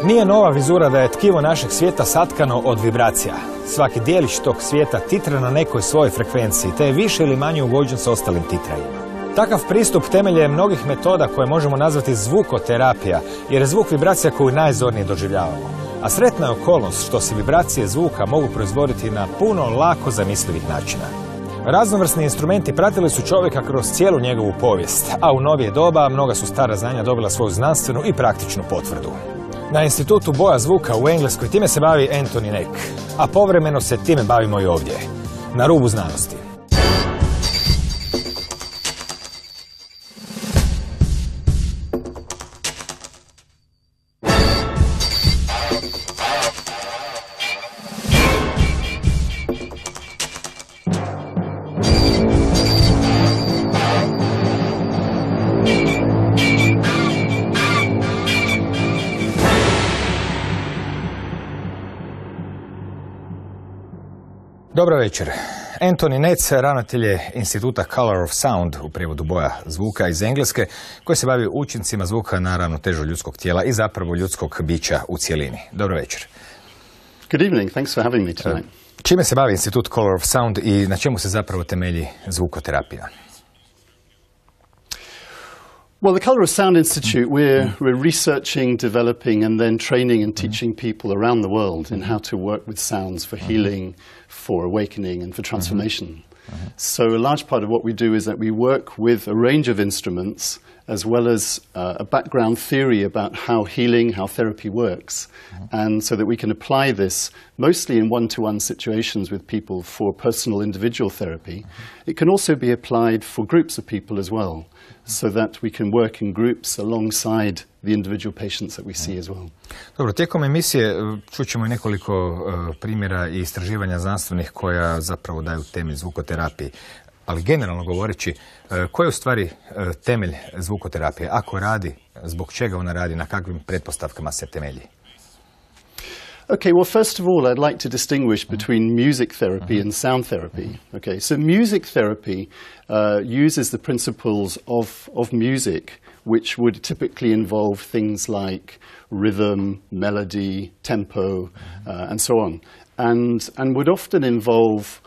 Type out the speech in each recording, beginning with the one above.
Nije nova vizura da je tkivo našeg svijeta satkano od vibracija. Svaki dijelić tog svijeta titra na nekoj svojoj frekvenciji, te je više ili manje ugođen sa ostalim titrajima. Takav pristup temelj je mnogih metoda koje možemo nazvati zvukoterapija, jer je zvuk vibracija koju najzornije doživljavamo. A sretna je okolnost što se vibracije zvuka mogu proizvoditi na puno lako zamislivih načina. Raznovrsni instrumenti pratili su čovjeka kroz cijelu njegovu povijest, a u novije doba mnoga su stara znanja dobila svoju znanstvenu i praktičnu potvrdu. Na institutu boja zvuka u Engleskoj time se bavi Neck, a povremeno se time bavimo i ovdje, na Rubu Znanosti. Dobro večer. Neck, ravnatelj je instituta Color of Sound, u prijevodu boja zvuka iz Engleske, koji se bavi učincima zvuka na ravnotežu ljudskog tijela i zapravo ljudskog bića u cijelini. Dobro večer. Good evening, thanks for having me tonight. Čime se bavi institut Color of Sound i na čemu se zapravo temelji zvukoterapija? Well, the Color of Sound Institute, we're researching, developing, and then training and teaching people around the world in how to work with sounds for healing, for awakening, and for transformation. So a large part of what we do is that we work with a range of instruments as well as a background theory about how healing, how therapy works, and so that we can apply this mostly in one-to-one situations with people for personal individual therapy. It can also be applied for groups of people as well, so that we can work in groups alongside the individual patients that we see as well. Dobro, tijekom emisije čućemo i nekoliko primjera i istraživanja znanstvenih koja zapravo daju temelj zvukoterapiji. Ali generalno govoreći, koji je u stvari temelj zvukoterapije? Ako radi, zbog čega ona radi, na kakvim pretpostavkama se temelji? Okay, well, first of all, I'd like to distinguish between music therapy and sound therapy. Okay, so music therapy uses the principles of music, which would typically involve things like rhythm, melody, tempo, and so on, and would often involve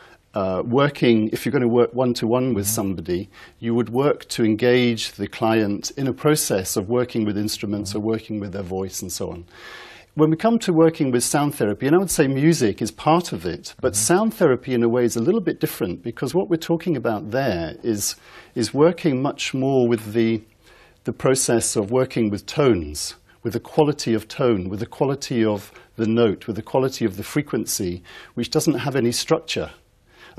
working, if you're going to work one-to-one with somebody, you would work to engage the client in a process of working with instruments or working with their voice and so on. When we come to working with sound therapy, and I would say music is part of it, but sound therapy in a way is a little bit different, because what we're talking about there is working much more with the process of working with tones, with the quality of tone, with the quality of the note, with the quality of the frequency, which doesn't have any structure.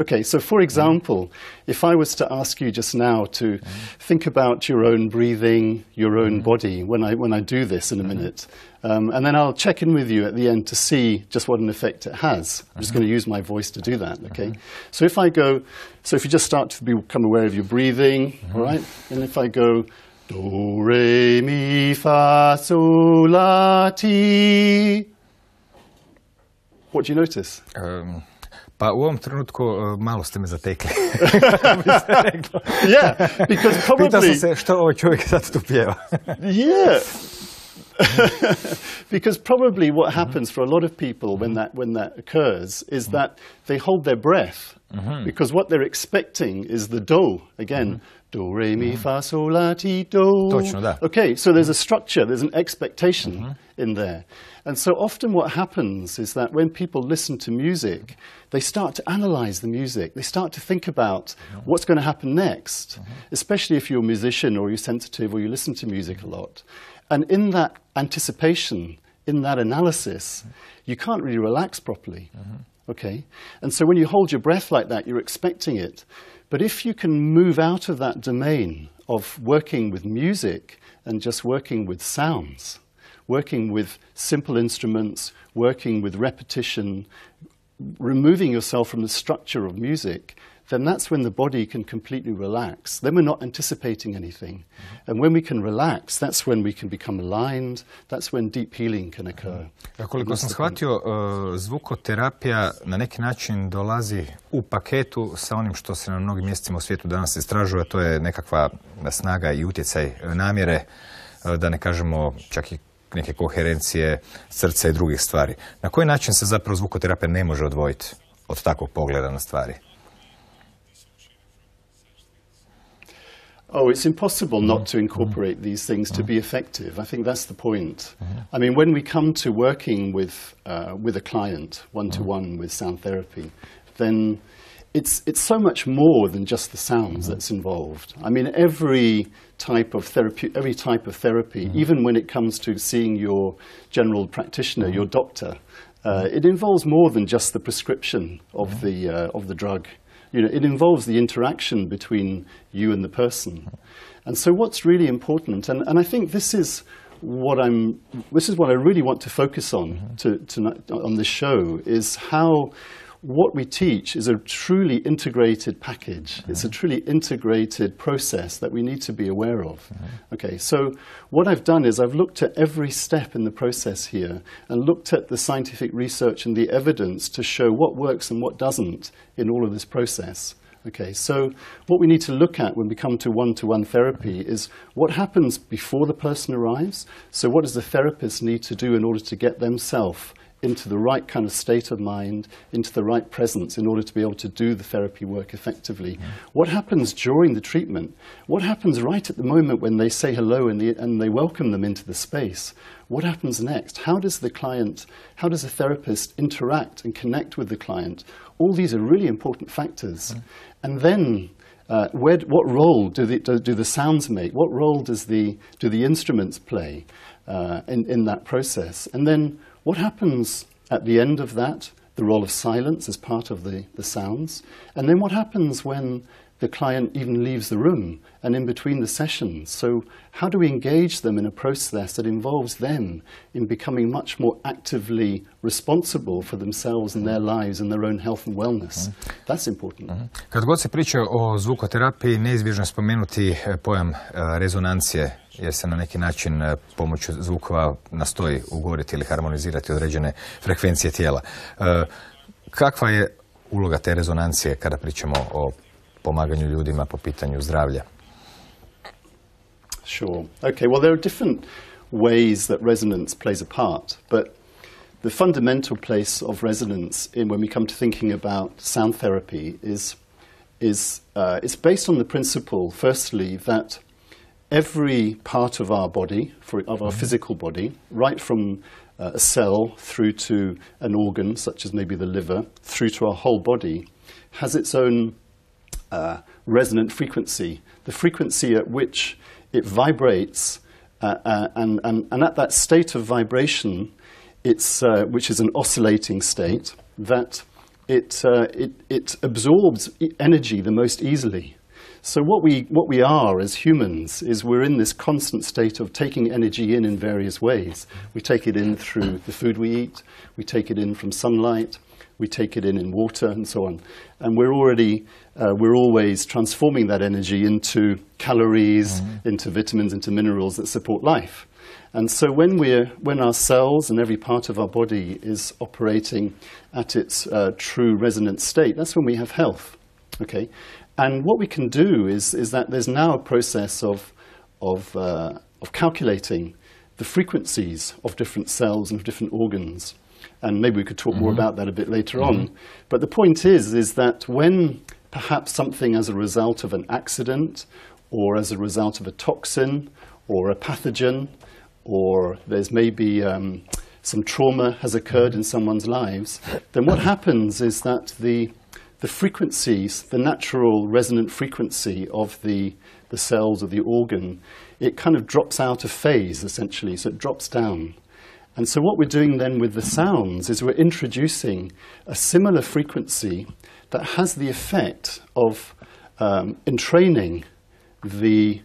Okay, so for example, if I was to ask you just now to think about your own breathing, your own body, when I do this in a minute, and then I'll check in with you at the end to see just what an effect it has. I'm just going to use my voice to do that, okay? So if you just start to become aware of your breathing, all right? And if I go, do, re, mi, fa, sol, la, ti, what do you notice? Pa u ovom trenutku malo ste me zatekli. Yeah, because probably... Pitao sam se što ovaj čovjek sad tu pjeva. Yeah. Because probably what happens for a lot of people when that occurs is that they hold their breath, because what they're expecting is the do, again, do, re, mi, fa, sol, la, ti, do. Točno, da. Okay, so there's a structure, there's an expectation in there. And so often what happens is that when people listen to music, they start to analyze the music. They start to think about what's going to happen next, especially if you're a musician or you're sensitive or you listen to music a lot. And in that anticipation, in that analysis, you can't really relax properly. Okay? And so when you hold your breath like that, you're expecting it. But if you can move out of that domain of working with music and just working with sounds, working with simple instruments, working with repetition, removing yourself from the structure of music, then that's when the body can completely relax. Then we're not anticipating anything. And when we can relax, that's when we can become aligned, that's when deep healing can occur. Koliko sam shvatio, zvukoterapija na neki način dolazi u paketu sa onim što se na mnogim mjestima u svijetu danas istražuje, to je nekakva snaga i utjecaj namjere, da ne kažemo čak i neke koherencije srca i drugih stvari. Na koji način se zapravo zvukoterapija ne može odvojiti od takvog pogleda na stvari? Oh, it's impossible not to incorporate these things to be effective. I think that's the point. I mean, when we come to working with a client, one-to-one with sound therapy, then it's so much more than just the sounds that's involved. I mean, every type of therapy, even when it comes to seeing your general practitioner, your doctor, it involves more than just the prescription of the drug. You know, it involves the interaction between you and the person. And so what's really important, and I think this is what I really want to focus on on this show, is how what we teach is a truly integrated package. It's a truly integrated process that we need to be aware of. Okay, so what I've done is I've looked at every step in the process here and looked at the scientific research and the evidence to show what works and what doesn't in all of this process. Okay, so what we need to look at when we come to one-to-one therapy is what happens before the person arrives. So what does the therapist need to do in order to get themselves into the right kind of state of mind, into the right presence in order to be able to do the therapy work effectively. What happens during the treatment? What happens right at the moment when they say hello and they welcome them into the space? What happens next? How does the therapist interact and connect with the client? All these are really important factors. And then what role do the sounds make? What role do the instruments play in that process? And then what happens at the end of that, the role of silence as part of the sounds? And then what happens when the client even leaves the room and in between the sessions? So how do we engage them in a process that involves them in becoming much more actively responsible for themselves and their lives and their own health and wellness? That's important. Kad god se priča o zvukoterapiji, neizbježno je spomenuti pojam rezonancije, jer se na neki način pomoću zvukova nastoji ugovoriti ili harmonizirati određene frekvencije tijela. Kakva je uloga te rezonancije kada pričamo o pomaganju ljudima po pitanju zdravlja? Sure. Okay, well, there are different ways that resonance plays a part, but the fundamental place of resonance when we come to thinking about sound therapy is it's based on the principle, firstly, that every part of our body, of our physical body, right from a cell through to an organ, such as maybe the liver, through to our whole body, has its own resonant frequency, the frequency at which it vibrates, and at that state of vibration, which is an oscillating state, that it absorbs energy the most easily. So what we are as humans is we're in this constant state of taking energy in various ways. We take it in through the food we eat, we take it in from sunlight, we take it in water and so on. And we're always transforming that energy into calories, into vitamins, into minerals that support life. And so when our cells and every part of our body is operating at its true resonant state, that's when we have health. Okay? And what we can do is that there's now a process of calculating the frequencies of different cells and of different organs. And maybe we could talk more about that a bit later on. But the point is that when perhaps something as a result of an accident or as a result of a toxin or a pathogen, or there's maybe some trauma has occurred in someone's lives, then what happens is that the frequencies, the natural resonant frequency of the cells of the organ, it kind of drops out of phase, essentially, so it drops down. And so what we're doing then with the sounds is we're introducing a similar frequency that has the effect of entraining the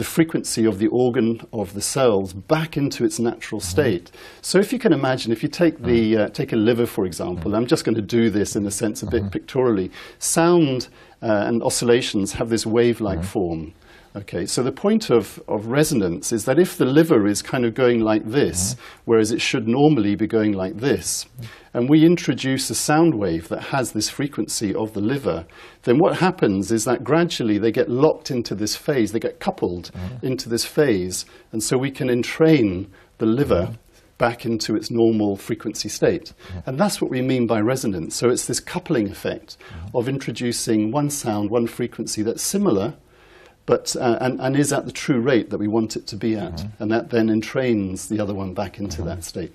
frequency of the organ, of the cells, back into its natural state. So if you can imagine, if you take a liver, for example, I'm just going to do this in a sense a bit pictorially, sound and oscillations have this wave-like form. Okay, so the point of resonance is that if the liver is kind of going like this, whereas it should normally be going like this, and we introduce a sound wave that has this frequency of the liver, then what happens is that gradually they get locked into this phase, they get coupled into this phase, and so we can entrain the liver back into its normal frequency state. And that's what we mean by resonance. So it's this coupling effect of introducing one sound, one frequency that's similar, but and is at the true rate that we want it to be at. And that then entrains the other one back into that state.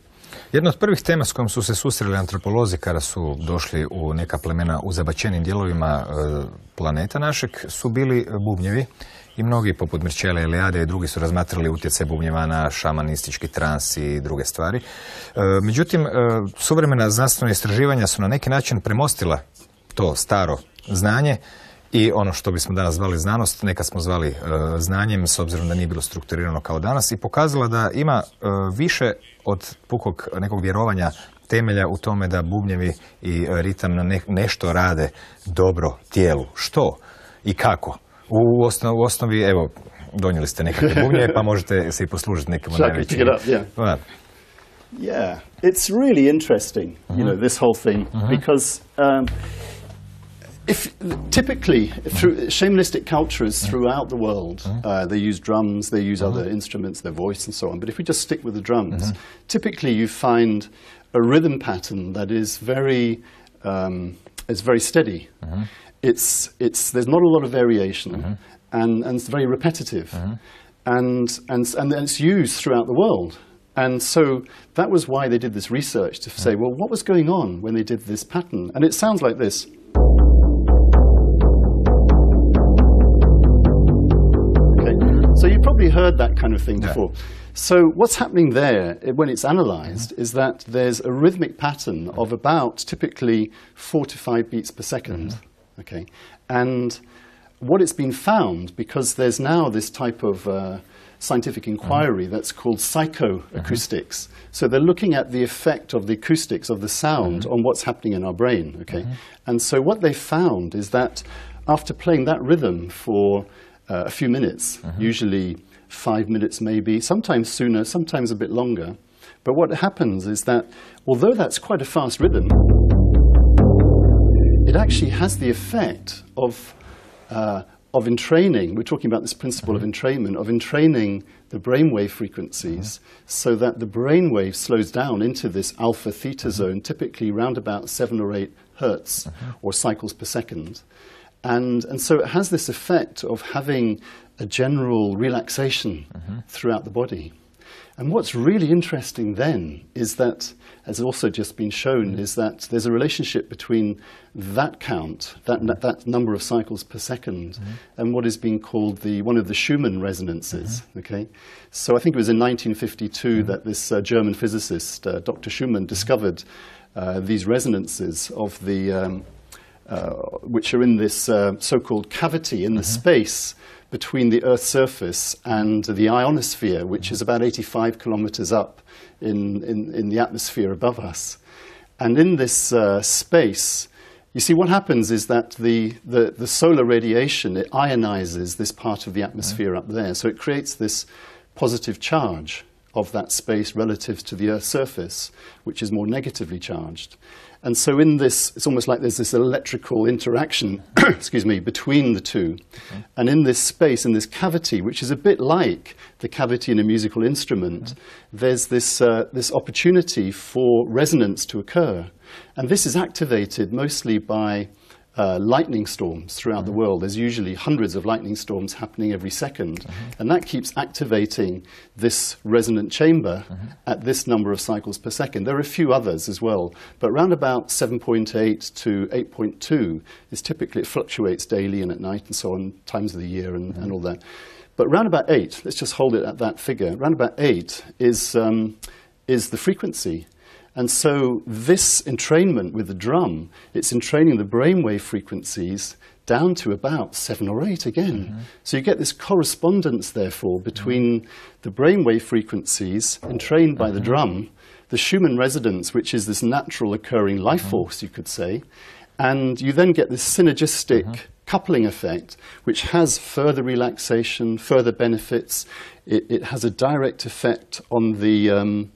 Jedna od prvih tema s kojom su se susreli antropolozi kada su došli u neka plemena u zabačenim dijelovima planeta našeg su bili bubnjevi. I mnogi, poput Mirčele, Eliade i drugi, su razmatrali utjecaj bubnjeva na šamanistički trans i druge stvari. Međutim, suvremena znanstvena istraživanja su na neki način premostila to staro znanje i ono što bismo danas zvali znanost, nekad smo zvali znanjem, s obzirom da nije bilo strukturirano kao danas, i pokazala da ima više od pukog nekog vjerovanja temelja u tome da bubnjevi i ritam na nešto rade dobro tijelu. Što i kako? U osnovi, evo, donijeli ste nekakve bubnjeve, pa možete se i poslužiti nekim najvećim. Yeah, it's really interesting, you know, this whole thing, because typically through shamanistic cultures throughout the world, they use drums, they use other instruments, their voice and so on. But if we just stick with the drums, typically you find a rhythm pattern that is very steady. There's not a lot of variation, and it's very repetitive, and it's used throughout the world. And so that was why they did this research to say, well, what was going on when they did this pattern? And it sounds like this. Okay, so you've probably heard that kind of thing before. So what's happening there when it's analyzed is that there's a rhythmic pattern of about typically 4 to 5 beats per second. Okay, and what it's been found, because there's now this type of scientific inquiry that's called psychoacoustics. So they're looking at the effect of the acoustics of the sound on what's happening in our brain. Okay, and so what they found is that after playing that rhythm for a few minutes, usually 5 minutes maybe, sometimes sooner, sometimes a bit longer, but what happens is that although that's quite a fast rhythm, it actually has the effect of entraining. We're talking about this principle of entrainment, of entraining the brainwave frequencies so that the brainwave slows down into this alpha theta zone, typically around about 7 or 8 hertz or cycles per second. And so it has this effect of having a general relaxation throughout the body. And what's really interesting then is that, as also just been shown, is that there's a relationship between that count, that number of cycles per second, and what is being called one of the Schumann resonances. Okay, so I think it was in 1952 that this German physicist, Dr. Schumann, discovered these resonances of which are in this so-called cavity in the space between the Earth's surface and the ionosphere, which is about 85 kilometers up in the atmosphere above us. And in this space, you see what happens is that the solar radiation, it ionizes this part of the atmosphere up there. So it creates this positive charge of that space relative to the Earth's surface, which is more negatively charged. And so in this, it's almost like there's this electrical interaction, excuse me, between the two. And in this space, in this cavity, which is a bit like the cavity in a musical instrument, there's this opportunity for resonance to occur. And this is activated mostly by lightning storms throughout the world. There's usually hundreds of lightning storms happening every second. And that keeps activating this resonant chamber at this number of cycles per second. There are a few others as well, but around about 7.8 to 8.2 is typically, it fluctuates daily and at night and so on, times of the year and all that. But around about 8, let's just hold it at that figure, around about 8 is the frequency. And so this entrainment with the drum, it's entraining the brainwave frequencies down to about 7 or 8 again. So you get this correspondence, therefore, between the brainwave frequencies entrained by the drum, the Schumann resonance, which is this natural occurring life force, you could say, and you then get this synergistic coupling effect, which has further relaxation, further benefits. It has a direct effect on the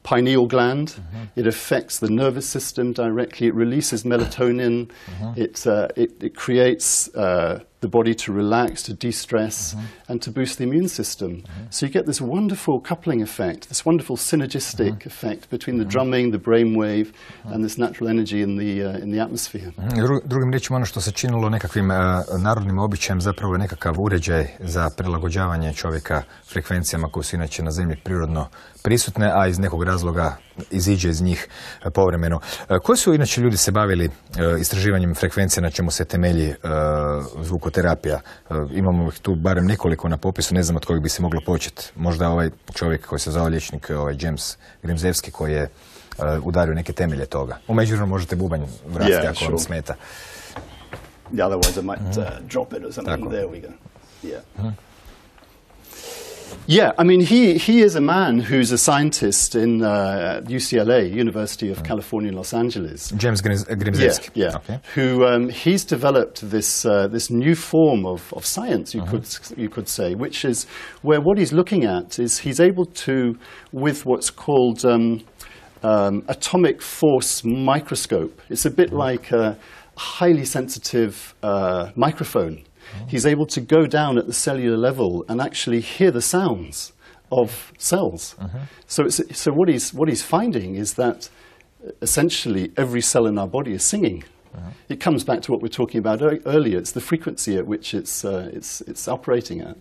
pineal gland. It affects the nervous system directly. It releases melatonin. It creates the body to relax, to de-stress, and to boost the immune system. So you get this wonderful coupling effect, this wonderful synergistic effect between the drumming, the brainwave, and this natural energy in the atmosphere. Drugim riječima, ono što se činilo nekakvim narodnim običajem zapravo je nekakav uređaj za prilagođavanje čovjeka frekvencijama koje su inače na zemlji prirodno prisutne, a iz nekog razloga iziđe iz njih povremeno. Koji su inače ljudi se bavili istraživanjem frekvencije na čemu se temelji zvukoterapija? Imamo ih tu barem nekoliko na popisu, ne znam od kojeg bi se moglo početi. Možda ovaj čovjek koji se zvao liječnik, James Grimzevski, koji je udario neke temelje toga. U međuvremenu možete bubanj vratiti ako vam smeta. Yeah, otherwise I might drop it or something. Tako. There we go. Yeah. Yeah, I mean, he is a man who's a scientist in UCLA, University of California, Los Angeles. James Grimzevski. Yeah. Okay. Who he's developed this new form of science, you could say, which is where what he's looking at is he's able to, with what's called atomic force microscope. It's a bit like a highly sensitive microphone. He's able to go down at the cellular level and actually hear the sounds of cells. So what he's finding is that essentially every cell in our body is singing. It comes back to what we were talking about earlier. It's the frequency at which it's operating at.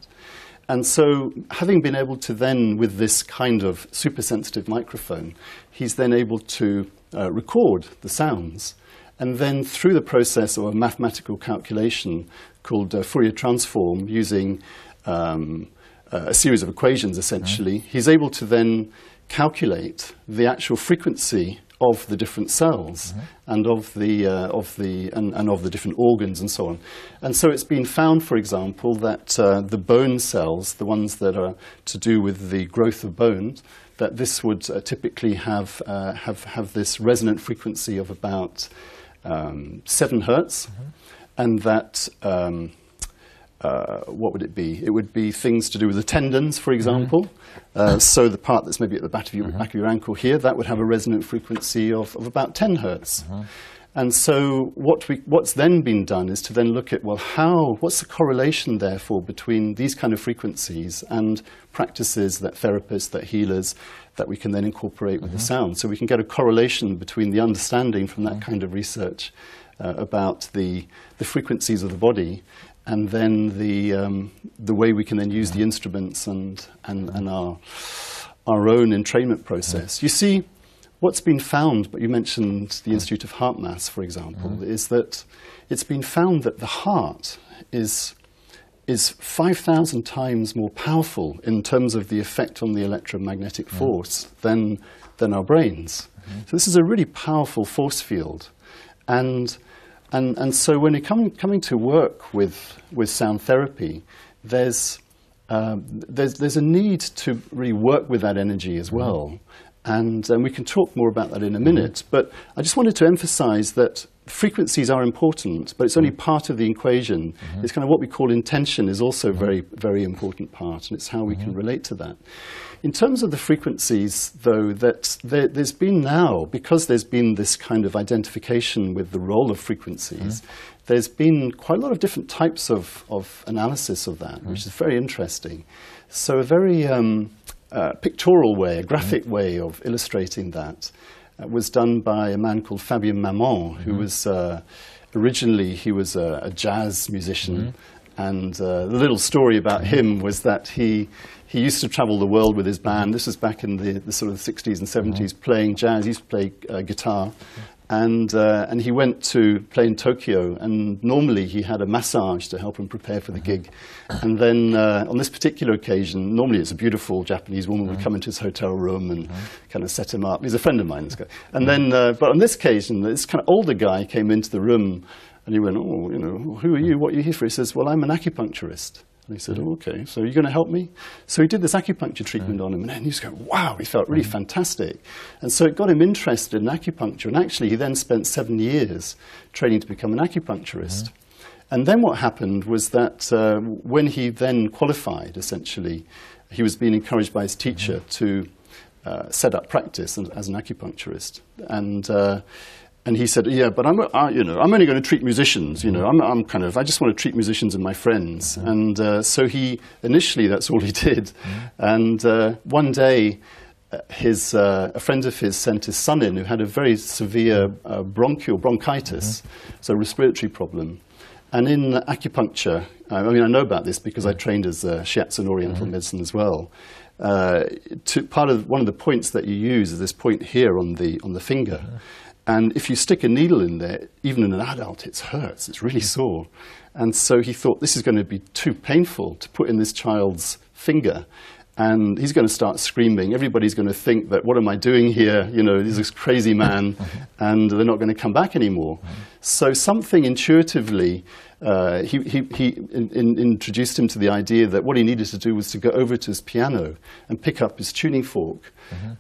And so having been able to then, with this kind of super sensitive microphone, he's then able to record the sounds. And then through the process of a mathematical calculation called Fourier transform, using a series of equations essentially, he's able to then calculate the actual frequency of the different cells and of the different organs and so on. And so it's been found, for example, that the bone cells, the ones that are to do with the growth of bones, that this would typically have this resonant frequency of about 7 hertz, and that what would it be? It would be things to do with the tendons, for example. So the part that's maybe at the back of your ankle here, that would have a resonant frequency of about 10 hertz. And so what's then been done is to then look at, well, what's the correlation therefore between these kind of frequencies and practices that therapists, that healers, that we can then incorporate with the sound. So we can get a correlation between the understanding from that kind of research about the frequencies of the body, and then the way we can then use the instruments and our own entrainment process. You see, what's been found, but you mentioned the Institute of Heart Mass, for example, is that it's been found that the heart is 5,000 times more powerful in terms of the effect on the electromagnetic force than our brains. So this is a really powerful force field. And so when you're coming to work with sound therapy, there's a need to really work with that energy as well. And we can talk more about that in a minute. But I just wanted to emphasize that frequencies are important, but it's only part of the equation. It's kind of what we call intention is also a very, very important part, and it's how we can relate to that. In terms of the frequencies, though, that there's been now, because there's been this kind of identification with the role of frequencies, there's been quite a lot of different types of analysis of that, which is very interesting. So a very pictorial way, a graphic way of illustrating that was done by a man called Fabien Maman, who was originally he was a jazz musician, and the little story about him was that he used to travel the world with his band. This was back in the sort of the 60s and 70s, playing jazz. He used to play guitar. And he went to play in Tokyo, and normally he had a massage to help him prepare for the gig. And then on this particular occasion, normally it's a beautiful Japanese woman would come into his hotel room and kind of set him up. He's a friend of mine, this guy. And then, but on this occasion, this kind of older guy came into the room, and he went, "Oh, you know, who are you? What are you here for?" He says, "Well, I'm an acupuncturist." And he said, "Oh, okay, so you're going to help me?" So he did this acupuncture treatment on him, and then he just go, wow, he felt really fantastic. And so it got him interested in acupuncture, and actually he then spent 7 years training to become an acupuncturist. And then what happened was that when he then qualified, essentially, he was being encouraged by his teacher to set up practice as an acupuncturist. And he said, yeah, but I'm only going to treat musicians, I just want to treat musicians and my friends. And so initially that's all he did. And one day, a friend of his sent his son in who had a very severe bronchitis, so respiratory problem. And in acupuncture, I know about this because I trained as a shiatsu in Oriental medicine as well. One of the points that you use is this point here on the finger. And if you stick a needle in there, even in an adult, it hurts. It's really sore. And so he thought, this is going to be too painful to put in this child's finger. And he's going to start screaming. Everybody's going to think that, what am I doing here? He's this crazy man, and they're not going to come back anymore. So something intuitively, he introduced him to the idea that what he needed to do was to go over to his piano and pick up his tuning fork,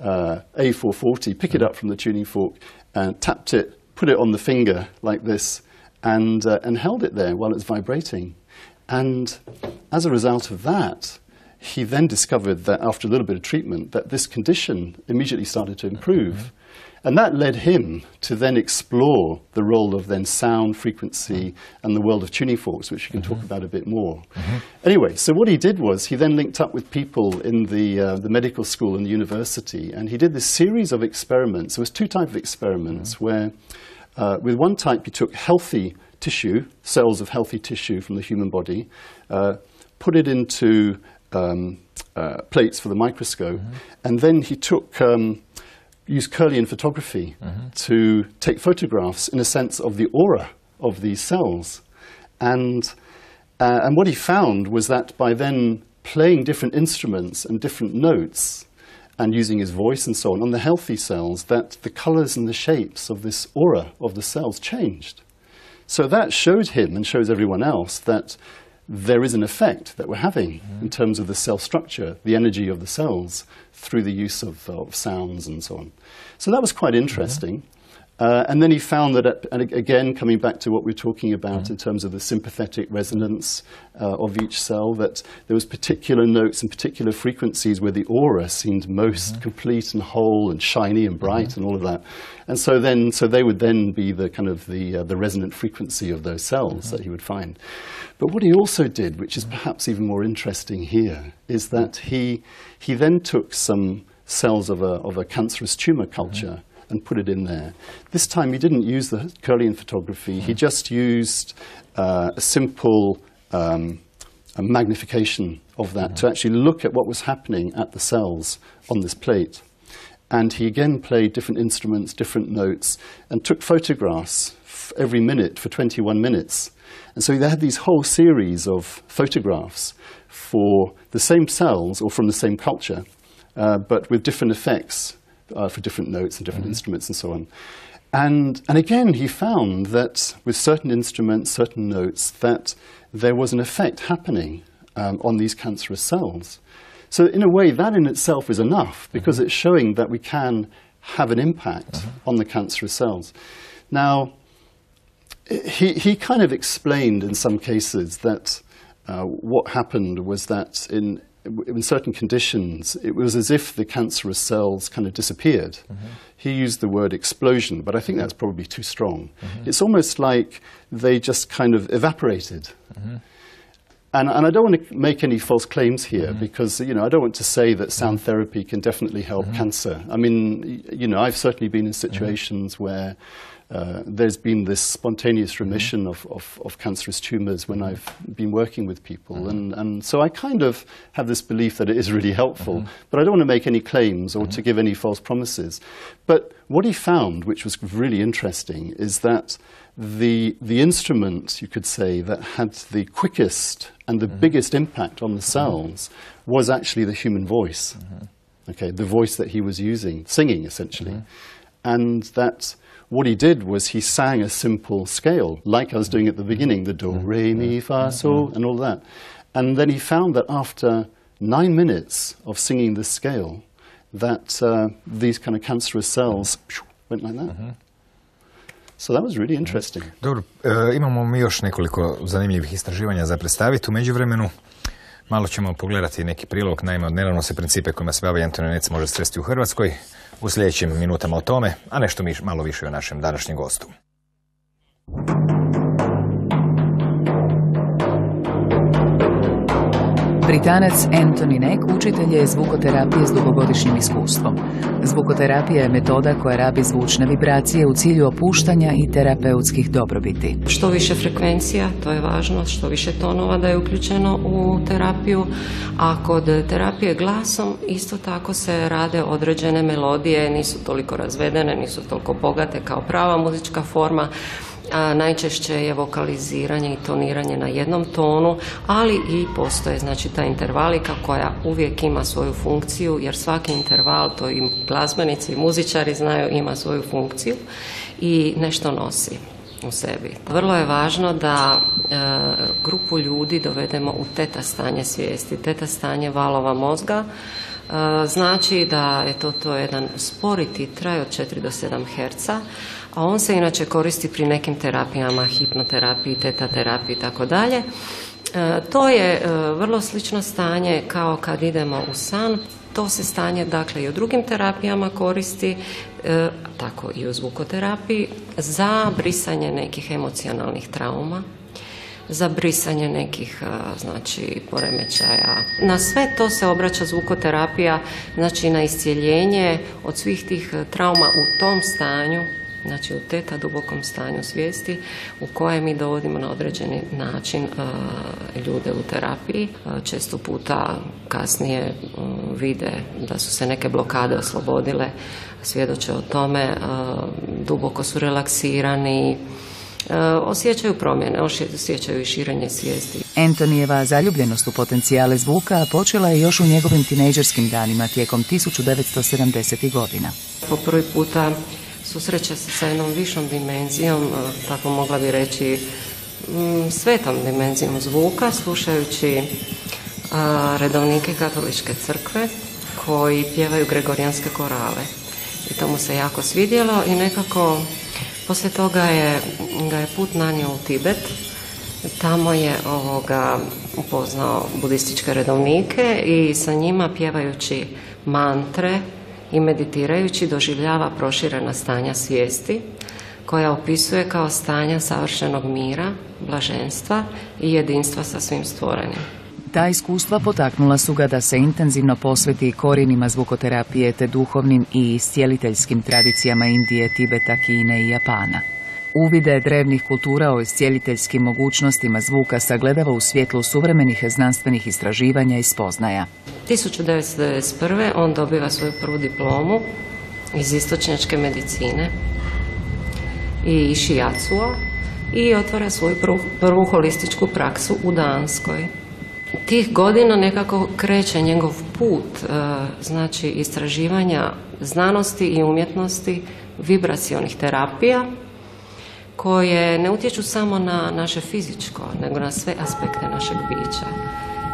A440, pick it up from the tuning fork, and tapped it, put it on the finger like this, and held it there while it's vibrating. And as a result of that, he then discovered that after a little bit of treatment, that this condition immediately started to improve. And that led him to then explore the role of then sound, frequency, and the world of tuning forks, which we can talk about a bit more. Anyway, so what he did was he then linked up with people in the medical school and the university, and he did this series of experiments. There was two types of experiments where with one type he took healthy tissue, cells of healthy tissue from the human body, put it into plates for the microscope, and then he used Kirlian photography to take photographs, in a sense, of the aura of these cells. And what he found was that by then playing different instruments and different notes, and using his voice and so on the healthy cells, that the colors and the shapes of this aura of the cells changed. So that showed him, and shows everyone else, that there is an effect that we're having in terms of the cell structure, the energy of the cells, through the use of sounds and so on. So that was quite interesting. And then he found that, and again, coming back to what we were talking about in terms of the sympathetic resonance of each cell, that there was particular notes and particular frequencies where the aura seemed most complete and whole and shiny and bright and all of that. And so they would then be the kind of the resonant frequency of those cells that he would find. But what he also did, which is perhaps even more interesting here, is that he then took some cells of a cancerous tumor culture and put it in there. This time he didn't use the Kirlian photography, he just used a simple magnification of that to actually look at what was happening at the cells on this plate. And he again played different instruments, different notes, and took photographs every minute for 21 minutes. And so he had these whole series of photographs for the same cells or from the same culture, but with different effects for different notes and different instruments and so on. And again, he found that with certain instruments, certain notes, that there was an effect happening on these cancerous cells. So in a way, that in itself is enough, because it's showing that we can have an impact on the cancerous cells. Now, he kind of explained in some cases that what happened was that in certain conditions, it was as if the cancerous cells kind of disappeared. He used the word explosion, but I think that's probably too strong. It's almost like they just kind of evaporated. And I don't want to make any false claims here, because I don't want to say that sound therapy can definitely help cancer. I mean, I've certainly been in situations where there's been this spontaneous remission of cancerous tumors when I've been working with people. And so I kind of have this belief that it is really helpful. But I don't want to make any claims or to give any false promises. But what he found, which was really interesting, is that the instrument, you could say, that had the quickest and the biggest impact on the cells was actually the human voice. Okay, the voice that he was using, singing essentially. And that what he did was he sang a simple scale, like I was doing at the beginning, the do, re, mi, fa, sol, and all that. And then he found that after 9 minutes of singing this scale, that these kind of cancerous cells went like that. So that was really interesting. Dobro, imamo mi još nekoliko zanimljivih istraživanja za predstaviti. U međuvremenu Malo ćemo pogledati neki prilog, naime odnedavno se principe kojima se bavi Antoni Nec može sresti u Hrvatskoj. U sljedećim minutama o tome, a nešto malo više o našem današnjem gostu. Britanac Antoni Nec učitelj je zvukoterapije s dugogodišnjim iskustvom. Zvukoterapija je metoda koja rabi zvučne vibracije u cilju opuštanja i terapeutskih dobrobiti. Što više frekvencija, to je važno, što više tonova da je uključeno u terapiju, a kod terapije glasom isto tako se rade određene melodije, nisu toliko razvedene, nisu toliko bogate kao prava muzička forma. Najčešće je vokaliziranje i toniranje na jednom tonu, ali i postoje znači ta intervalika koja uvijek ima svoju funkciju, jer svaki interval, to i glazbenici i muzičari znaju, ima svoju funkciju i nešto nosi u sebi. Vrlo je važno da grupu ljudi dovedemo u teta stanje svijesti, teta stanje valova mozga. Znači da je to jedan spori titraj od 4 do 7 Hz, a on se inače koristi pri nekim terapijama, hipnoterapiji, teta terapiji i tako dalje. To je vrlo slično stanje kao kad idemo u san. To se stanje, dakle, i u drugim terapijama koristi, tako i u zvukoterapiji, za brisanje nekih emocionalnih trauma, za brisanje nekih, znači, poremećaja. Na sve to se obraća zvukoterapija, znači na iscijeljenje od svih tih trauma u tom stanju, znači u teta dubokom stanju svijesti u kojem mi dovodimo na određeni način ljude u terapiji. Često puta kasnije vide da su se neke blokade oslobodile, svjedoče o tome, duboko su relaksirani, osjećaju promjene, osjećaju i širenje svijesti. Antonijeva zaljubljenost u potencijale zvuka počela je još u njegovim tinejdžerskim danima tijekom 1970. godina. Po prvi puta susreće se sa jednom višom dimenzijom, tako mogla bi reći svetom dimenzijom zvuka, slušajući redovnike katoličke crkve koji pjevaju gregorijanske korale. I to mu se jako svidjelo i nekako poslije toga ga je put nanio u Tibet. Tamo je upoznao budističke redovnike i sa njima pjevajući mantre i meditirajući doživljava proširena stanja svijesti koja opisuje kao stanja savršenog mira, blaženstva i jedinstva sa svim stvorenim. Ta iskustva potaknula su ga da se intenzivno posveti korijenima zvukoterapije te duhovnim i iscijeliteljskim tradicijama Indije, Tibeta, Kine i Japana. Uvide drevnih kultura o iscijeliteljskim mogućnostima zvuka sagledava u svjetlu suvremenih znanstvenih istraživanja i spoznaja. 1991. on dobiva svoju prvu diplomu iz istočnjačke medicine i shiatsu i otvara svoju prvu holističku praksu u Danskoj. Tih godina nekako kreće njegov put, znači istraživanja znanosti i umjetnosti vibracionih terapija koje ne utječu samo na naše fizičko, nego na sve aspekte našeg bića.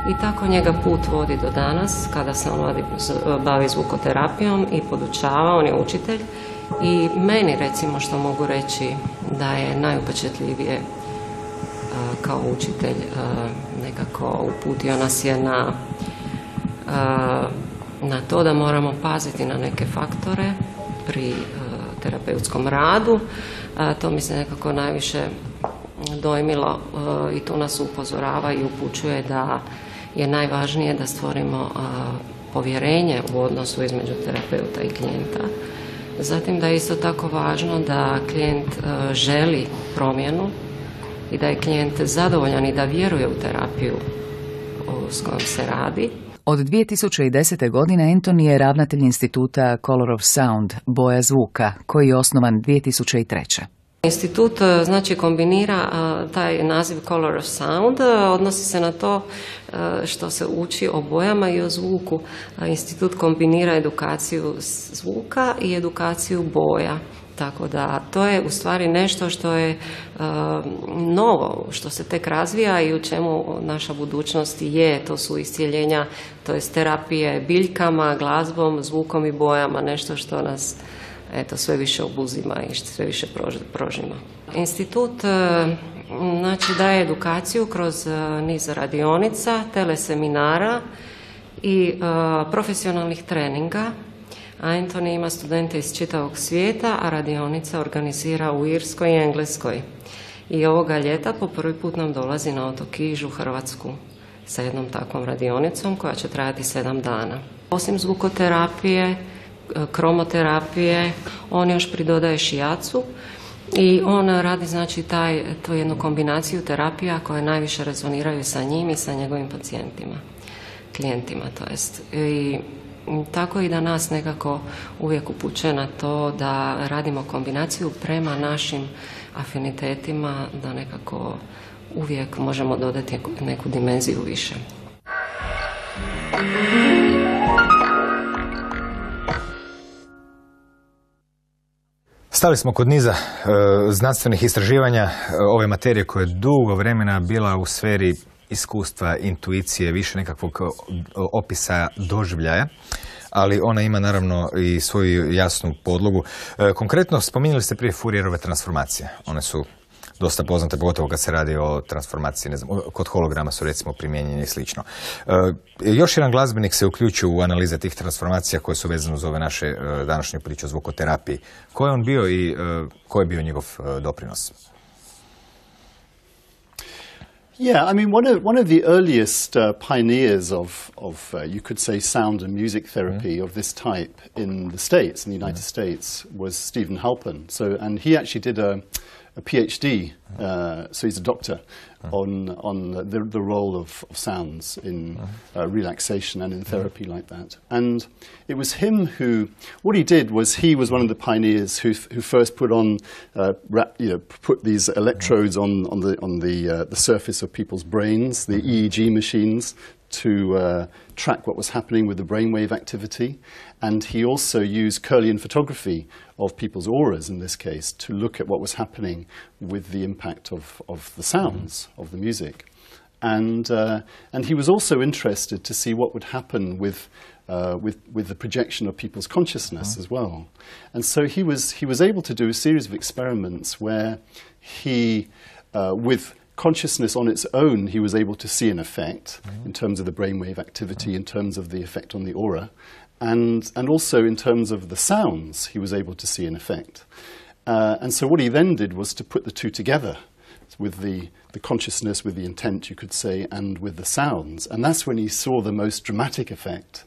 I tako njega put vodi do danas, kada se on bavi zvukoterapijom i podučava, on je učitelj. I meni, recimo, što mogu reći da je najupečetljivije kao učitelj, nekako uputio nas je na to da moramo paziti na neke faktore pri terapeutskom radu. To mi se nekako najviše dojmilo i tu nas upozorava i upućuje da je najvažnije da stvorimo povjerenje u odnosu između terapeuta i klijenta. Zatim da je isto tako važno da klijent želi promjenu i da je klijent zadovoljan i da vjeruje u terapiju s kojom se radi. Od 2010. godine Antoni je ravnatelj instituta Color of Sound, boja zvuka, koji je osnovan 2003. Institut znači kombinira taj naziv Color of Sound, odnosi se na to što se uči o bojama i o zvuku. Institut kombinira edukaciju zvuka i edukaciju boja. Tako da to je u stvari nešto što je novo, što se tek razvija i u čemu naša budućnost je. To su iscijeljenja, to je terapije biljkama, glazbom, zvukom i bojama, nešto što nas eto, sve više obuzima i sve više prožima. Institut znači, daje edukaciju kroz niz radionica, teleseminara i profesionalnih treninga. Antoni ima studente iz čitavog svijeta, a radionica organizira u Irskoj i Engleskoj. I ovoga ljeta po prvi put nam dolazi na otok Kiž u Hrvatsku sa jednom takvom radionicom koja će trajati 7 dana. Osim zvukoterapije, kromoterapije, on još pridodaje šijacu i on radi znači tu jednu kombinaciju terapija koje najviše rezoniraju sa njim i sa njegovim pacijentima, klijentima to jest. I tako i da nas nekako uvijek upućuje na to da radimo kombinaciju prema našim afinitetima, da nekako uvijek možemo dodati neku dimenziju više. Stali smo kod niza znanstvenih istraživanja ove materije koja je dugo vremena bila u sferi iskustva, intuicije, više nekakvog opisa doživljaja, ali ona ima naravno i svoju jasnu podlogu. Konkretno, spominjali ste prije Fourierove transformacije. One su dosta poznate, pogotovo kad se radi o transformaciji, ne znam, kod holograma su recimo primijenjeni i slično. Još jedan glazbenik se uključio u analize tih transformacija koje su vezane uz ove naše današnje priče o zvukoterapiji. Ko je on bio i koji je bio njegov doprinos? Yeah, I mean, one of the earliest pioneers of you could say, sound and music therapy of this type in the States, in the United States, was Stephen Halpern. So, and he actually did a PhD, so he's a doctor, on the role of sounds in relaxation and in therapy like that. And it was him who, what he did was he was one of the pioneers who first put on, put these electrodes on the surface of people's brains, the EEG machines, to track what was happening with the brainwave activity. And he also used Kirlian photography of people's auras, in this case, to look at what was happening with the impact of the sounds of the music. And he was also interested to see what would happen with the projection of people's consciousness as well. And so he was able to do a series of experiments where he, with consciousness on its own, he was able to see an effect in terms of the brainwave activity, in terms of the effect on the aura, and also in terms of the sounds, he was able to see an effect. And so what he then did was to put the two together, with the consciousness, with the intent, you could say, and with the sounds. And that's when he saw the most dramatic effect.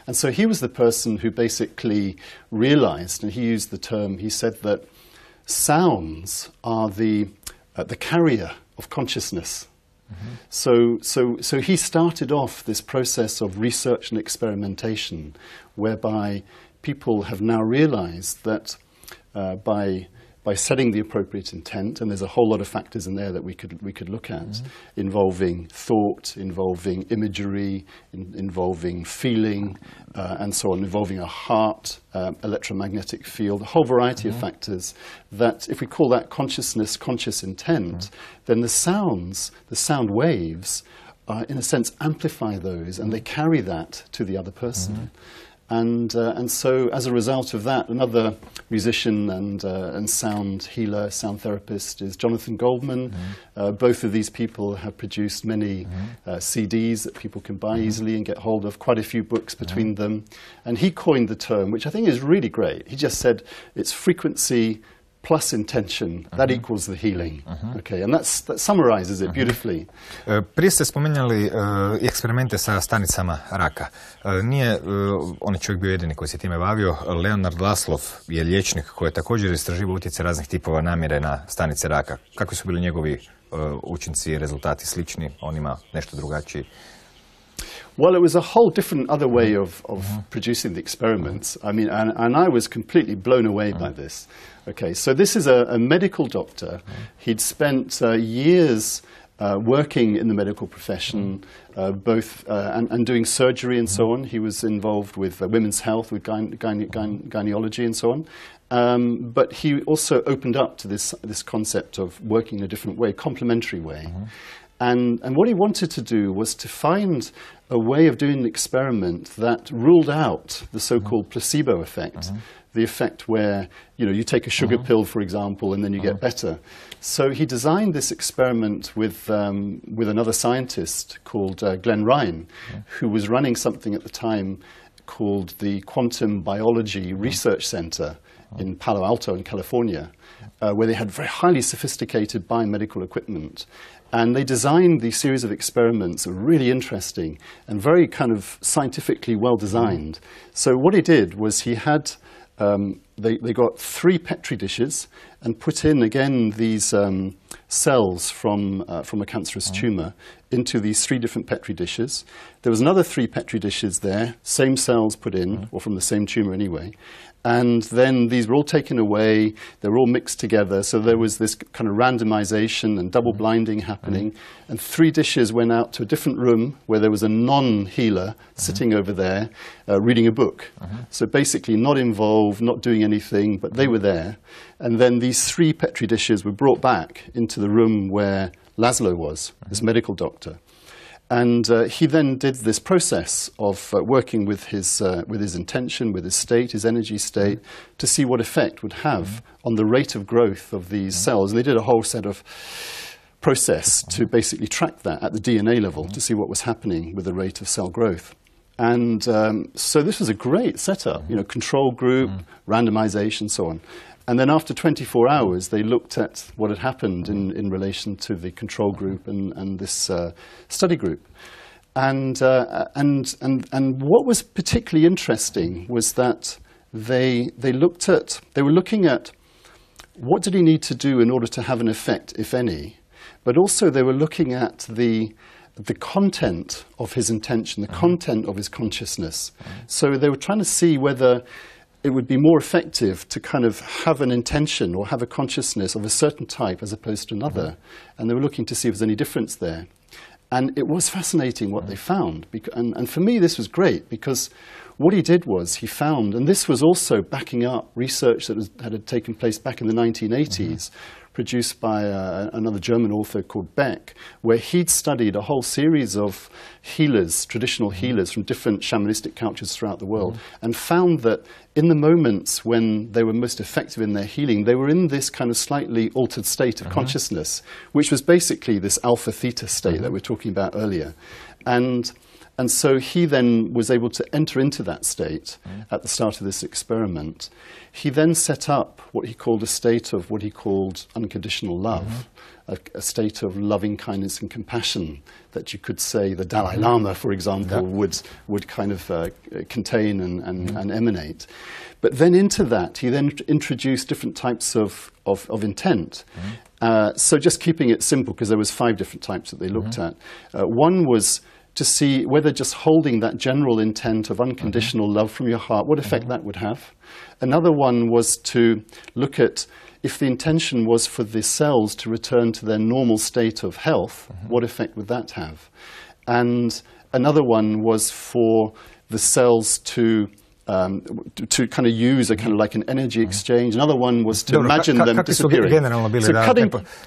And so he was the person who basically realized, and he used the term, he said that sounds are the carrier of consciousness. So he started off this process of research and experimentation, whereby people have now realized that by setting the appropriate intent, and there's a whole lot of factors in there that we could look at, involving thought, involving imagery, involving feeling, and so on, involving a heart, electromagnetic field, a whole variety of factors, that if we call that consciousness, conscious intent, then the sound waves, in a sense, amplify those, and they carry that to the other person. And so, as a result of that, another musician and sound healer, sound therapist is Jonathan Goldman. Both of these people have produced many CDs that people can buy easily and get hold of, quite a few books between them. And he coined the term, which I think is really great. He just said, it's frequency plus intention, that equals the healing. Okay, and that summarizes it beautifully. Prije ste spominjali eksperimente sa stanicama raka. Nije on je čovjek bio jedini koji se time bavio. Leonard Laslov je liječnik koji je također istraživao utjecaj raznih tipova namjere na stanice raka. Kakvi su bili njegovi učinci i rezultati slični? On ima nešto drugačiji? Well, it was a whole different other way of producing the experiments. I mean, and I was completely blown away by this. Okay, so this is a medical doctor. He'd spent years working in the medical profession, both and doing surgery and so on. He was involved with women's health, with gynecology and so on. But he also opened up to this concept of working in a different way, complementary way. And what he wanted to do was to find a way of doing an experiment that ruled out the so-called placebo effect the effect where, you take a sugar pill, for example, and then you get better. So he designed this experiment with another scientist called Glenn Ryan, who was running something at the time called the Quantum Biology Research Center in Palo Alto in California, where they had very highly sophisticated biomedical equipment. And they designed these series of experiments that were really interesting and very kind of scientifically well designed. So what he did was he had, they got 3 Petri dishes and put in again these cells from a cancerous tumor into these 3 different Petri dishes. There was another 3 Petri dishes there, same cells put in, or from the same tumor anyway. And then these were all taken away, they were all mixed together, so there was this kind of randomization and double blinding happening. And 3 dishes went out to a different room where there was a non-healer sitting over there reading a book. So basically not involved, not doing anything, but they were there. And then these 3 Petri dishes were brought back into the room where Laszlo was, this medical doctor. And he then did this process of working with his intention, with his state, his energy state, to see what effect would have on the rate of growth of these cells. And they did a whole set of process to basically track that at the DNA level to see what was happening with the rate of cell growth. And so this was a great setup, control group, randomization, so on. And then after 24 hours, they looked at what had happened in relation to the control group and this study group. And what was particularly interesting was that they were looking at what did he need to do in order to have an effect, if any, but also they were looking at the content of his intention, the content of his consciousness. So they were trying to see whether it would be more effective to kind of have an intention or have a consciousness of a certain type as opposed to another. And they were looking to see if there's any difference there. And it was fascinating what they found. And for me, this was great because what he did was he found, and this was also backing up research that had taken place back in the 1980s, produced by another German author called Beck, where he'd studied a whole series of healers, traditional healers from different shamanistic cultures throughout the world, and found that in the moments when they were most effective in their healing, they were in this kind of slightly altered state of consciousness, which was basically this alpha-theta state that we were talking about earlier. And so he then was able to enter into that state at the start of this experiment. He then set up what he called a state of what he called unconditional love, a state of loving kindness and compassion that you could say the Dalai Lama, for example, would kind of contain and emanate. But then into that, he then introduced different types of intent. So just keeping it simple, because there was 5 different types that they looked at. One was to see whether just holding that general intent of unconditional love from your heart, what effect that would have. Another one was to look at if the intention was for the cells to return to their normal state of health, what effect would that have? And another one was for the cells to kind of use a kind of like an energy exchange. Another one was to imagine them disappearing. So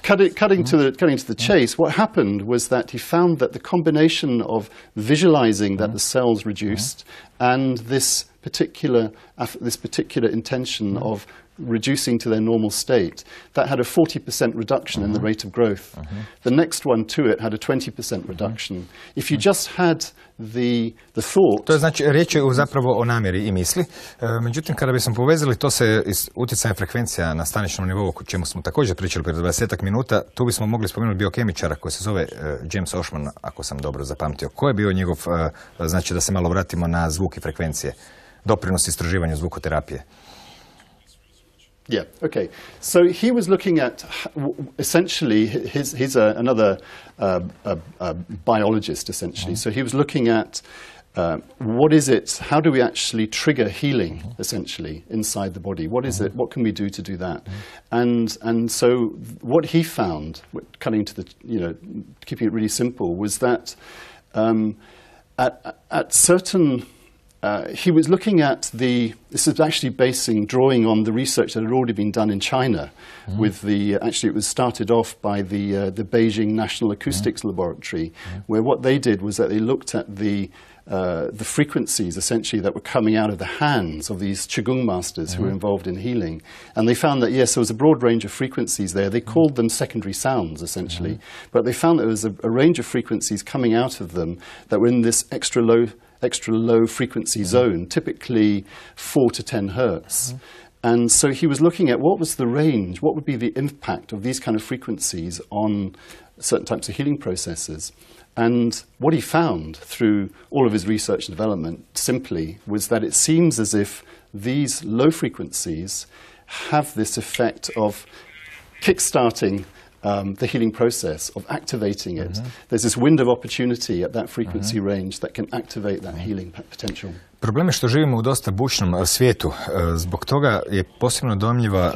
cutting to the chase, what happened was that he found that the combination of visualizing that the cells reduced and this particular intention of reducing to their normal state, that had a 40% reduction in the rate of growth. The next one to it had a 20% reduction. If you just had the thought... To je znači riječ je zapravo o namjeri i misli. Međutim, kada bismo povezali to se utjecajem frekvencija na staničnom nivou, o čemu smo također pričali prije 20 minuta, tu bismo mogli spomenuti biokemičara koji se zove James Oshman, ako sam dobro zapamtio. Ko je bio njegov, znači da se malo vratimo na zvuk i frekvencije, doprinos istraživanju zvukoterapije? Yeah, okay. So he was looking at, essentially, he's another biologist, essentially. So he was looking at what is it, how do we actually trigger healing, essentially, inside the body? What is it, what can we do to do that? And so what he found, cutting to the, keeping it really simple, was that at certain... he was looking at this is actually drawing on the research that had already been done in China with actually it was started off by the Beijing National Acoustics Laboratory, where what they did was that they looked at the the frequencies essentially that were coming out of the hands of these Qigong masters who were involved in healing. And they found that, yes, there was a broad range of frequencies there. They called them secondary sounds, essentially. But they found that there was a range of frequencies coming out of them that were in this extra low frequency zone, typically 4 to 10 hertz. And so he was looking at what was the range, what would be the impact of these kind of frequencies on certain types of healing processes. And what he found through all of his research and development simply was that it seems as if these low frequencies have this effect of kickstarting the healing process, of activating it. There's this window of opportunity at that frequency range that can activate that healing potential. Problem je što živimo u dosta bučnom svijetu. Zbog toga je posebno dojmljiva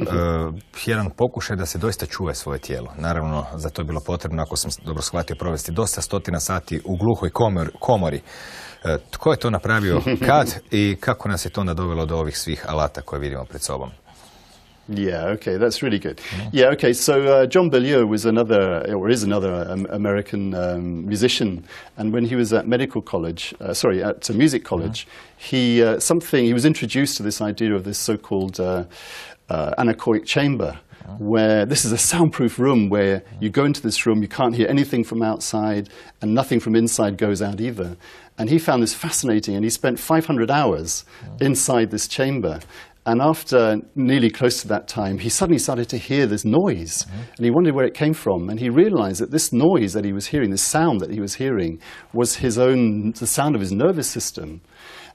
jedan pokušaj da se doista čuva svoje tijelo. Naravno, za to je bilo potrebno, ako sam dobro shvatio, provesti dosta stotina sati u gluhoj komori. Tko je to napravio, kad i kako nas je to onda dovelo do ovih svih alata koje vidimo pred sobom? Yeah, okay, that's really good. Yeah, okay, so John Bellieu was is another American musician, and when he was at medical college, at music college, he was introduced to this idea of this so-called anechoic chamber, where this is a soundproof room where you go into this room, you can't hear anything from outside, and nothing from inside goes out either. And he found this fascinating, and he spent 500 hours inside this chamber. And after nearly close to that time, he suddenly started to hear this noise, and he wondered where it came from. And he realized that this noise that he was hearing, this sound that he was hearing, was the sound of his nervous system.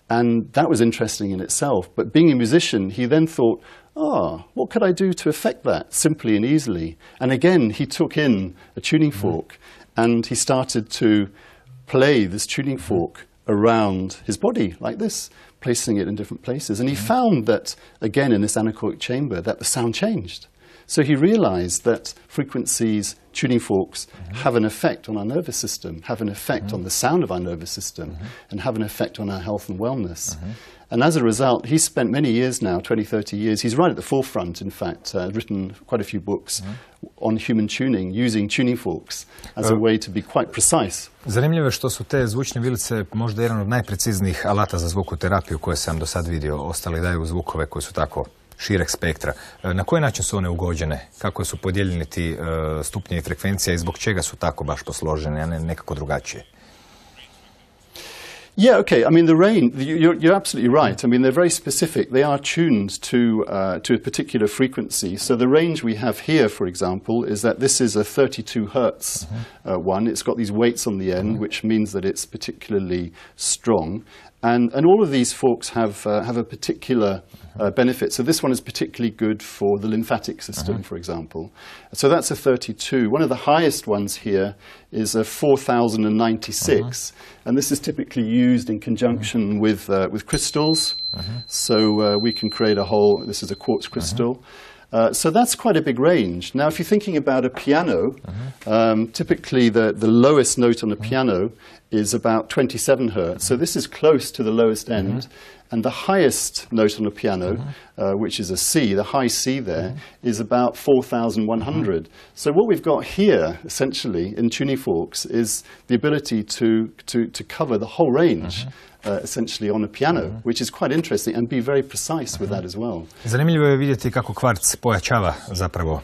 And that was interesting in itself. But being a musician, he then thought, what could I do to affect that simply and easily? And again, he took in a tuning fork, and he started to play this tuning fork around his body like this, placing it in different places. And he found that, again, in this anechoic chamber, that the sound changed. So he realized that frequencies, tuning forks, have an effect on our nervous system, have an effect on the sound of our nervous system, and have an effect on our health and wellness. And as a result, he's spent many years now, 20, 30 years, he's right at the forefront, in fact, written quite a few books on human tuning, using tuning forks as a way to be quite precise. Zanimljivo je što su te zvučne vilice možda jedan od najpreciznijih alata za zvukoterapiju koje sam do sad vidio. Ostali daju zvukove koji su tako šireg spektra. Na koji način su one ugođene? Kako su podijeljeni ti stupnjevi frekvencija i zbog čega su tako baš posložene, a ne nekako drugačije? Yeah, okay. I mean, the range, you're absolutely right. I mean, they're very specific. They are tuned to a particular frequency. So the range we have here, for example, is that this is a 32 hertz one. It's got these weights on the end, which means that it's particularly strong. And all of these forks have a particular benefit. So this one is particularly good for the lymphatic system, for example. So that's a 32. One of the highest ones here is a 4096, and this is typically used in conjunction with crystals. So we can create a whole. This is a quartz crystal. So that's quite a big range. Now, if you're thinking about a piano, typically the lowest note on a piano is about 27 hertz. So this is close to the lowest end. And the highest note on a piano, which is a C, the high C there, is about 4,100. So what we've got here, essentially, in tuning forks, is the ability to cover the whole range. Essentially on a piano, which is quite interesting, and be very precise with that as well. Zanimljivo je vidjeti kako kvarc pojačava zapravo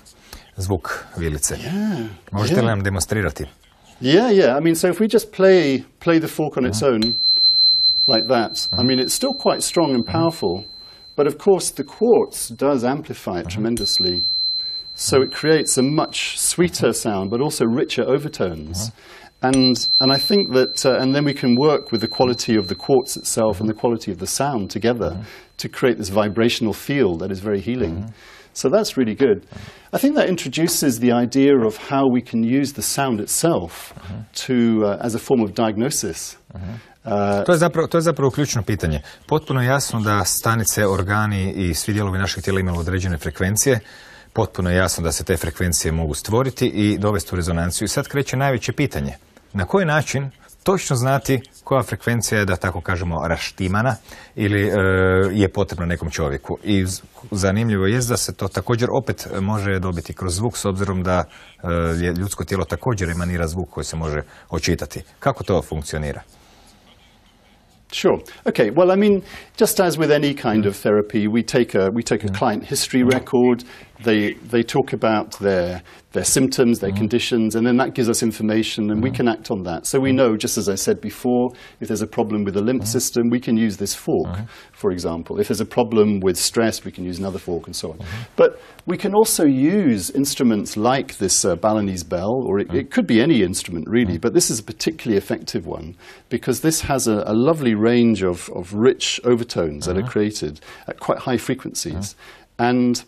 zvuk vilice. Yeah. Možete li nam demonstrirati? Yeah. I mean, so if we just play the fork on its own, like that, I mean, it's still quite strong and powerful, but of course the quartz does amplify it tremendously. So it creates a much sweeter sound, but also richer overtones. And I think that, and then we can work with the quality of the quartz itself and the quality of the sound together to create this vibrational field that is very healing. So that's really good. I think that introduces the idea of how we can use the sound itself as a form of diagnosis. To je zapravo ključno pitanje. Potpuno je jasno da stanice, organi i svi dijelovi našeg tijela imaju određene frekvencije. Potpuno je jasno da se te frekvencije mogu stvoriti i dovesti u rezonanciju. I sad kreće najveće pitanje. Na koji način točno znati koja frekvencija je, da tako kažemo, raštimana ili je potrebna nekom čovjeku. I zanimljivo je da se to također opet može dobiti kroz zvuk, s obzirom da ljudsko tijelo također emanira zvuk koji se može očitati. Kako to funkcionira? Sure. Okay. Well, I mean, just as with any kind of therapy, we take a client history record. They talk about their symptoms, their conditions, and then that gives us information, and we can act on that. So we know, just as I said before, if there's a problem with the lymph system, we can use this fork, for example. If there's a problem with stress, we can use another fork, and so on. But we can also use instruments like this Balinese bell, or it could be any instrument really, but this is a particularly effective one because this has a lovely range of rich overtones that are created at quite high frequencies. And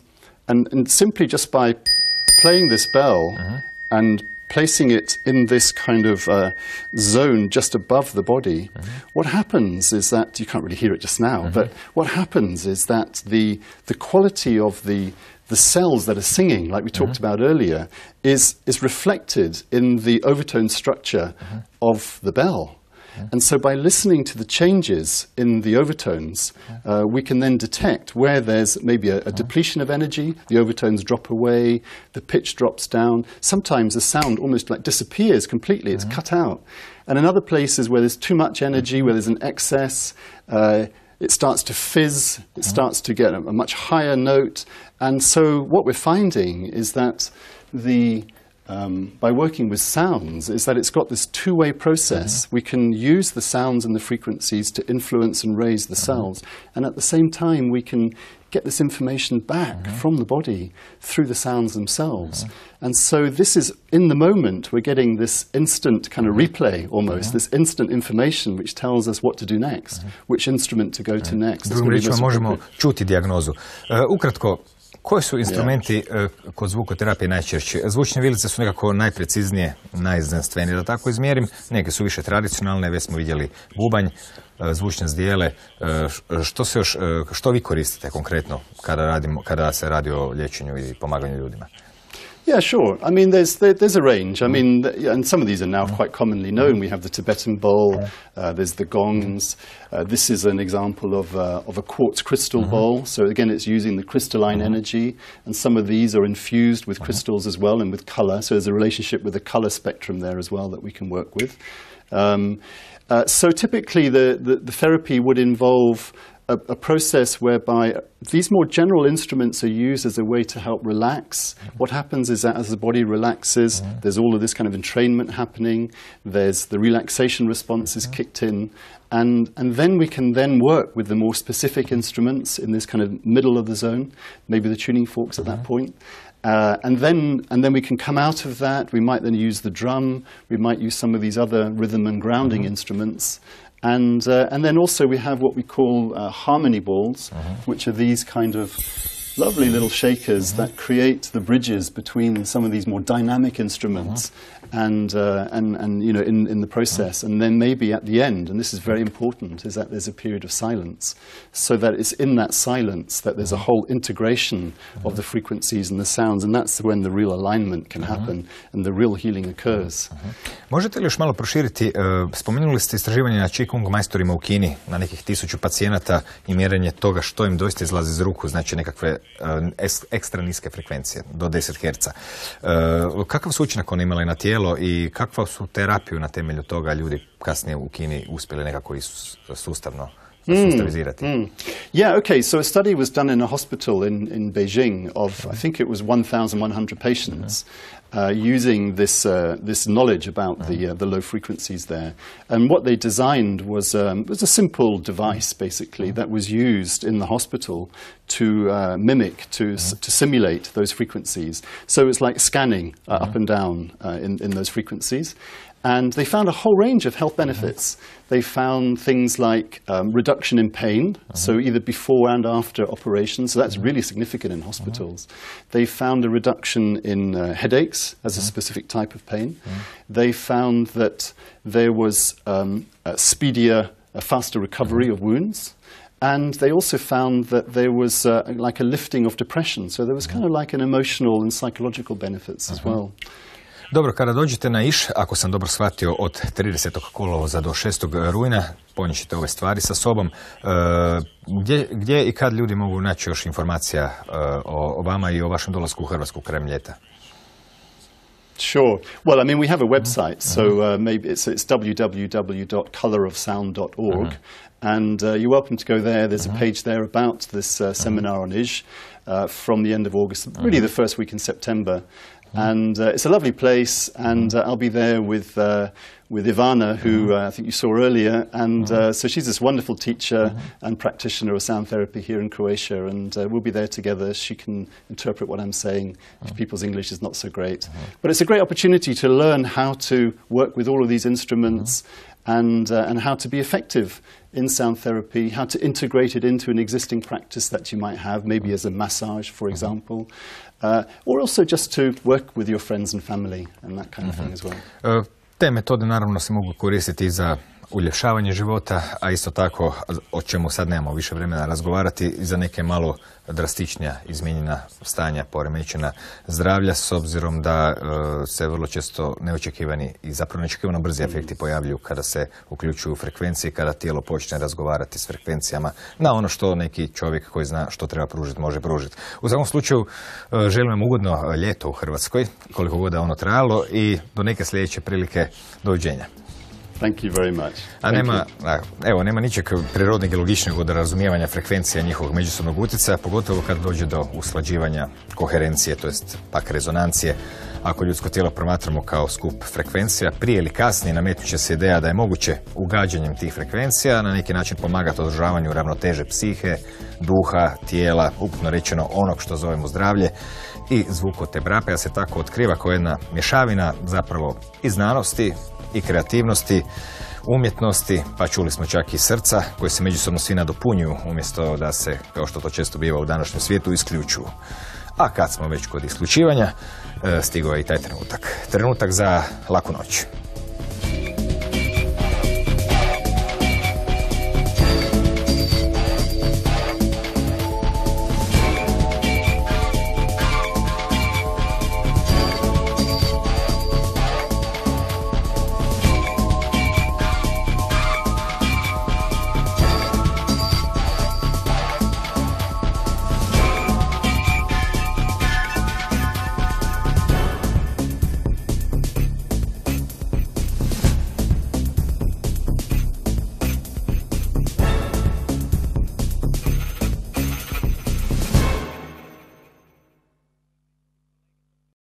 simply just by playing this bell and placing it in this kind of zone just above the body, what happens is that, you can't really hear it just now, but what happens is that the quality of the cells that are singing, like we talked about earlier, is reflected in the overtone structure of the bell. And so by listening to the changes in the overtones, we can then detect where there's maybe a depletion of energy, the overtones drop away, the pitch drops down. Sometimes the sound almost like disappears completely, it's cut out. And in other places where there's too much energy, where there's an excess, it starts to fizz, it starts to get a much higher note. And so what we're finding is that by working with sounds, is that it's got this two-way process. We can use the sounds and the frequencies to influence and raise the cells, and at the same time we can get this information back from the body through the sounds themselves. And so this is, in the moment, we're getting this instant kind of replay almost, this instant information which tells us what to do next, which instrument to go to next. Drugim riječima možemo čuti dijagnozu. Ukratko, koji su instrumenti kod zvukoterapije najčešći? Zvučne vilice su nekako najpreciznije, najznanstvenije, da tako izmjerim. Neke su više tradicionalne, već smo vidjeli bubanj, zvučne zdjele. Što vi koristite konkretno kada se radi o liječenju i pomaganju ljudima? Yeah, sure. I mean, there's a range. I mean, and some of these are now quite commonly known. We have the Tibetan bowl. There's the gongs. This is an example of a quartz crystal bowl. So again, it's using the crystalline energy, and some of these are infused with crystals as well and with color. So there's a relationship with the color spectrum there as well that we can work with. So typically, the therapy would involve a process whereby these more general instruments are used as a way to help relax. What happens is that as the body relaxes, there's all of this kind of entrainment happening, there's the relaxation responses kicked in, and then we can then work with the more specific instruments in this kind of middle of the zone, maybe the tuning forks at that point. And then we can come out of that. We might then use the drum, we might use some of these other rhythm and grounding instruments. And then also we have what we call harmony balls, which are these kind of lovely little shakers that create the bridges between some of these more dynamic instruments and you know, in the process. And then maybe at the end, and this is very important, is that there's a period of silence, so that it's in that silence that there's a whole integration of the frequencies and the sounds, and that's when the real alignment can happen and the real healing occurs. Možete li još malo proširiti, spomenuli ste istraživanje na Qigong majstorima u Kini, na nekih 1000 pacijenata i mjerenje toga što im doista izlazi iz ruku, znači nekakve ekstra niske frekvencije, do 10 Hz. Kakav su učinak ona imala na tijelo i kakva su terapiju na temelju toga ljudi kasnije u Kini uspjeli nekako i sustavno sustavizirati? Yeah, okay, so a study was done in a hospital in Beijing of, I think it was 1,100 patients, using this knowledge about the low frequencies there. And what they designed was a simple device, basically, that was used in the hospital to mimic, to simulate those frequencies. So it's like scanning up and down in those frequencies. And they found a whole range of health benefits. They found things like reduction in pain, so either before and after operation, so that's really significant in hospitals. They found a reduction in headaches as a specific type of pain. They found that there was a speedier, a faster recovery of wounds. And they also found that there was like a lifting of depression, so there was kind of like an emotional and psychological benefits as well. Dobro, kada dođete na Iš, ako sam dobro shvatio, od 30. kolovoza do 6. rujna, ponijet ćete ove stvari sa sobom. Gdje i kad ljudi mogu naći još informacija o vama i o vašem dolasku u Hrvatsku krajem ljeta? Sure. Well, I mean, we have a website, so maybe it's www.colorofsound.org, and you're welcome to go there. There's a page there about this seminar on Ij from the end of August, really the first week in September. And it's a lovely place, and I'll be there with Ivana, who I think you saw earlier, and so she's this wonderful teacher and practitioner of sound therapy here in Croatia, and we'll be there together. She can interpret what I'm saying if people's English is not so great. But it's a great opportunity to learn how to work with all of these instruments and how to be effective in sound therapy, how to integrate it into an existing practice that you might have, maybe as a massage, for example, or also just to work with your friends and family and that kind of thing as well. Te metode naravno se mogu koristiti za uljepšavanje života, a isto tako, o čemu sad nemamo više vremena razgovarati, i za neke malo drastičnija izmijenjena stanja, poremećena zdravlja, s obzirom da se vrlo često neočekivani i zapravo neočekivano brzi efekti pojavljuju kada se uključuju frekvencije, kada tijelo počne razgovarati s frekvencijama na ono što neki čovjek koji zna što treba pružiti može pružiti. U svakom slučaju želim vam ugodno ljeto u Hrvatskoj, koliko god da ono trajalo, i do neke sljedeće prilike, doviđenja. Thank you very much. Nema ničeg prirodnijeg i logičnijeg od razumijevanja frekvencija njihovog međusobnog utjecaja, pogotovo kad dođe do usklađivanja koherencije, to jest pak rezonancije. Ako ljudsko tijelo promatramo kao skup frekvencija, prije ili kasnije nametnut će se ideja da je moguće ugađanjem tih frekvencija na neki način pomagati održavanju ravnoteže psihe, duha, tijela, ukupno rečeno onog što zovemo zdravlje. I zvukoterapija se tako otkriva kao jedna mješavina zapravo i znanosti, i kreativnosti, umjetnosti, pa čuli smo čak i srca, koje se međusobno svi nadopunjuju, umjesto da se, kao što to često biva u današnjem svijetu, isključuju. A kad smo već kod isključivanja, stigao je i taj trenutak. Trenutak za laku noć.